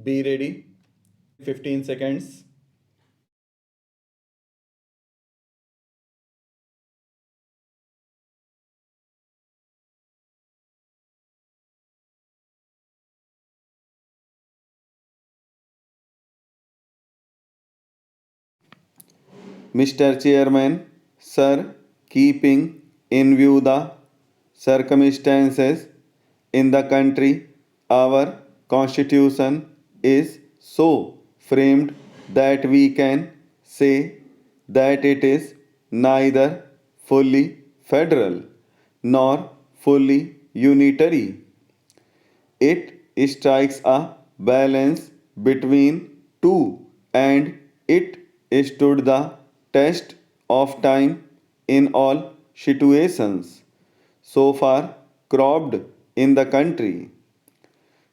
Be ready. 15 seconds. Mr. Chairman, Sir, keeping in view the circumstances in the country, our constitution is so framed that we can say that it is neither fully federal nor fully unitary. It strikes a balance between two and it stood the test of time in all situations so far cropped in the country.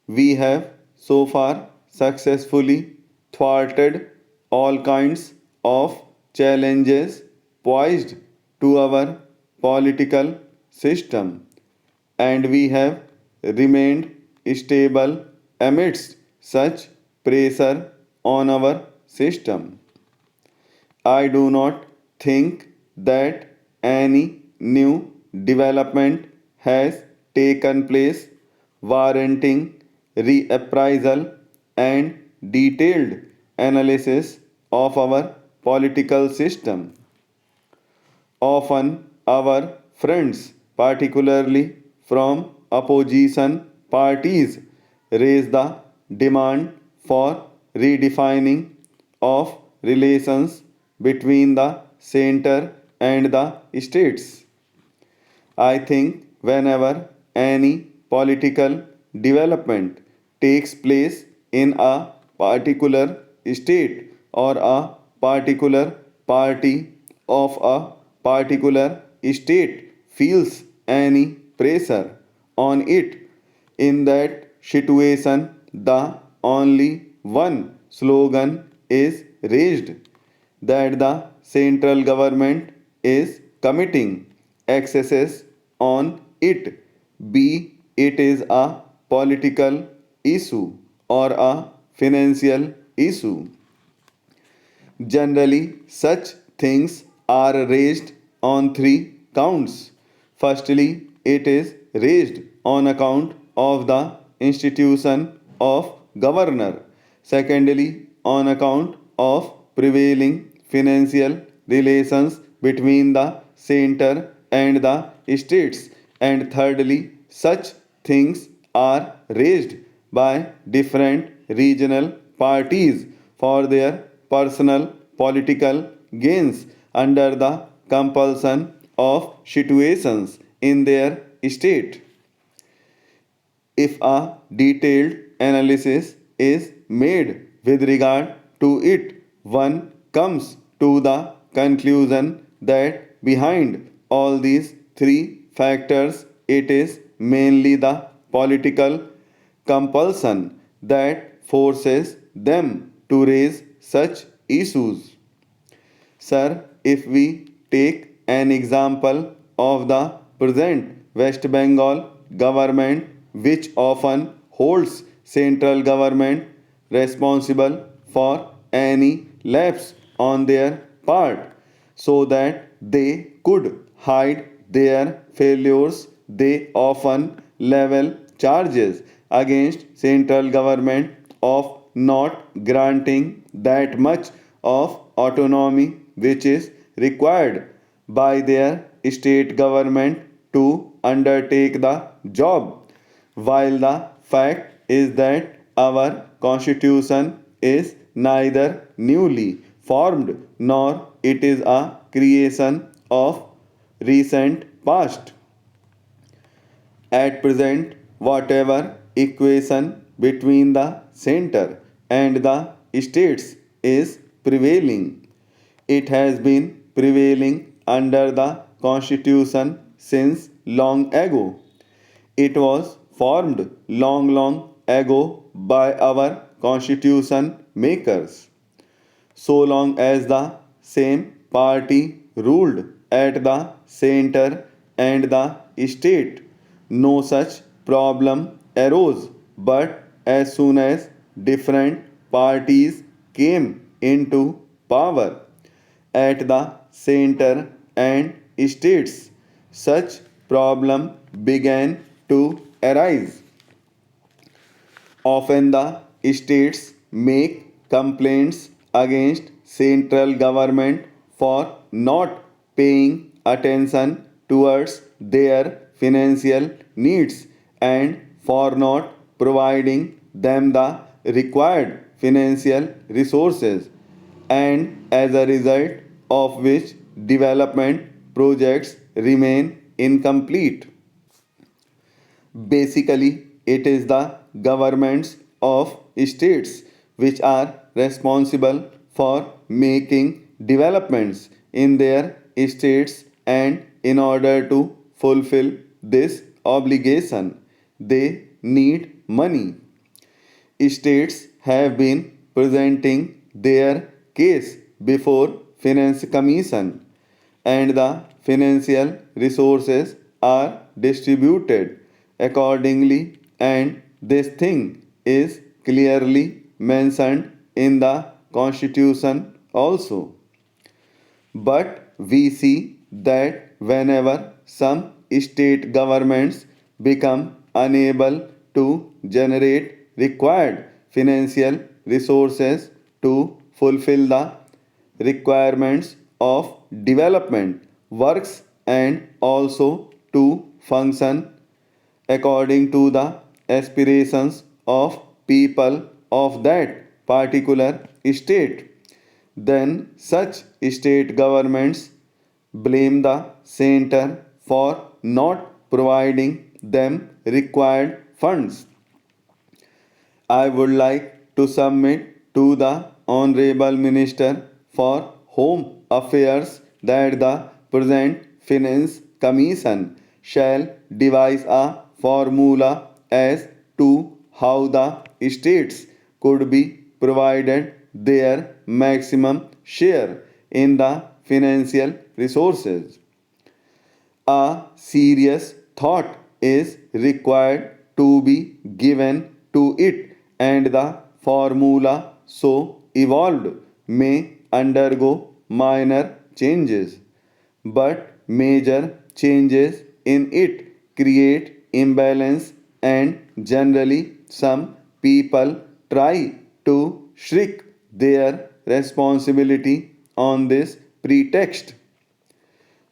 We have so far successfully thwarted all kinds of challenges poised to our political system, and we have remained stable amidst such pressure on our system. I do not think that any new development has taken place warranting reappraisal and detailed analysis of our political system. Often, our friends, particularly from opposition parties, raise the demand for redefining of relations between the center and the states. I think whenever any political development takes place in a particular state or a particular party of a particular state feels any pressure on it, in that situation, the only one slogan is raised that the central government is committing excesses on it, be it is a political issue or a financial issue. Generally, such things are raised on three counts. Firstly, it is raised on account of the institution of governor. Secondly, on account of prevailing financial relations between the center and the states. And thirdly, such things are raised by different regional parties for their personal political gains under the compulsion of situations in their state. If a detailed analysis is made with regard to it, one comes to the conclusion that behind all these three factors, it is mainly the political compulsion that forces them to raise such issues. Sir, if we take an example of the present West Bengal government, which often holds central government responsible for any lapse on their part, so that they could hide their failures, they often level charges against central government of not granting that much of autonomy which is required by their state government to undertake the job, while the fact is that our constitution is neither newly formed nor it is a creation of recent past. At present, whatever equation between the center and the states is prevailing, it has been prevailing under the constitution since long ago. It was formed long ago by our constitution makers. So long as the same party ruled at the center and the state, no such problem arose. But as soon as different parties came into power at the center and states, such problem began to arise. Often the states make complaints against central government for not paying attention towards their financial needs and for not providing them the required financial resources, and as a result of which development projects remain incomplete. Basically, it is the governments of states which are responsible for making developments in their states, and in order to fulfill this obligation, they need money. States have been presenting their case before Finance Commission, and the financial resources are distributed accordingly, and this thing is clearly mentioned in the constitution also. But we see that whenever some state governments become unable to generate required financial resources to fulfill the requirements of development works and also to function according to the aspirations of people of that particular state, then such state governments blame the center for not providing them required funds. I would like to submit to the Honorable Minister for Home Affairs that the present Finance Commission shall devise a formula as to how the states could be provided their maximum share in the financial resources. A serious thought is required to be given to it, and the formula so evolved may undergo minor changes, but major changes in it create imbalance, and generally some people try to shirk their responsibility on this pretext.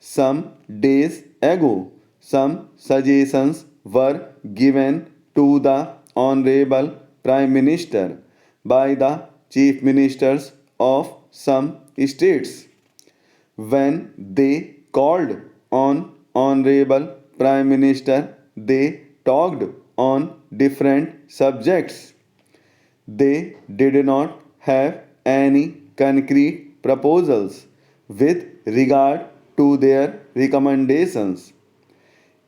Some days ago, some suggestions were given to the Honorable Prime Minister by the Chief Ministers of some states. When they called on Honorable Prime Minister, they talked on different subjects. They did not have any concrete proposals with regard to their recommendations.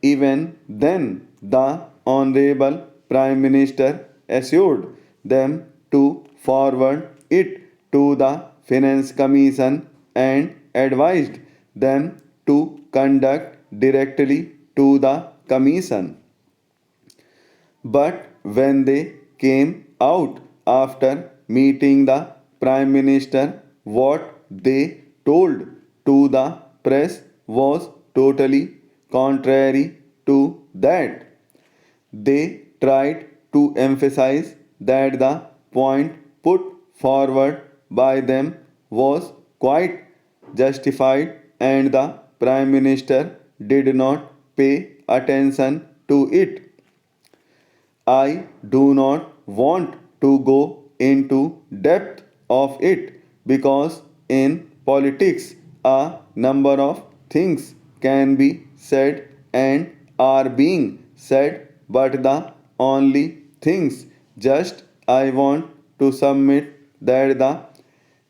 Even then, the Honorable Prime Minister assured them to forward it to the Finance Commission and advised them to conduct directly to the Commission. But when they came out after meeting the Prime Minister, what they told to the press was totally contrary to that. They tried to emphasize that the point put forward by them was quite justified, and the Prime Minister did not pay attention to it. I do not want to go into depth of it because in politics a number of things can be said and are being said, but the only things just I want to submit that the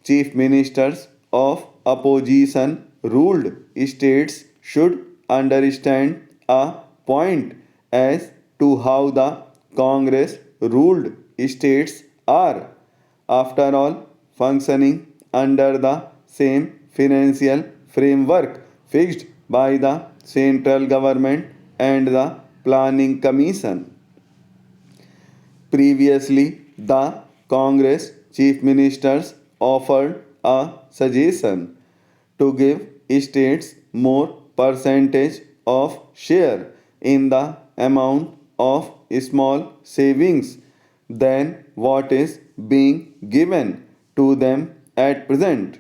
chief ministers of opposition ruled states should understand a point as to how the Congress ruled states are, after all, functioning under the same financial framework fixed by the central government and the planning commission. Previously, the Congress chief ministers offered a suggestion to give states more percentage of share in the amount of small savings than what is being given to them at present.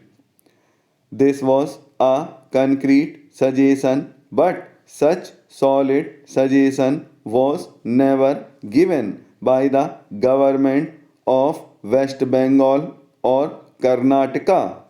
This was a concrete suggestion, but such solid suggestion was never given by the government of West Bengal or Karnataka.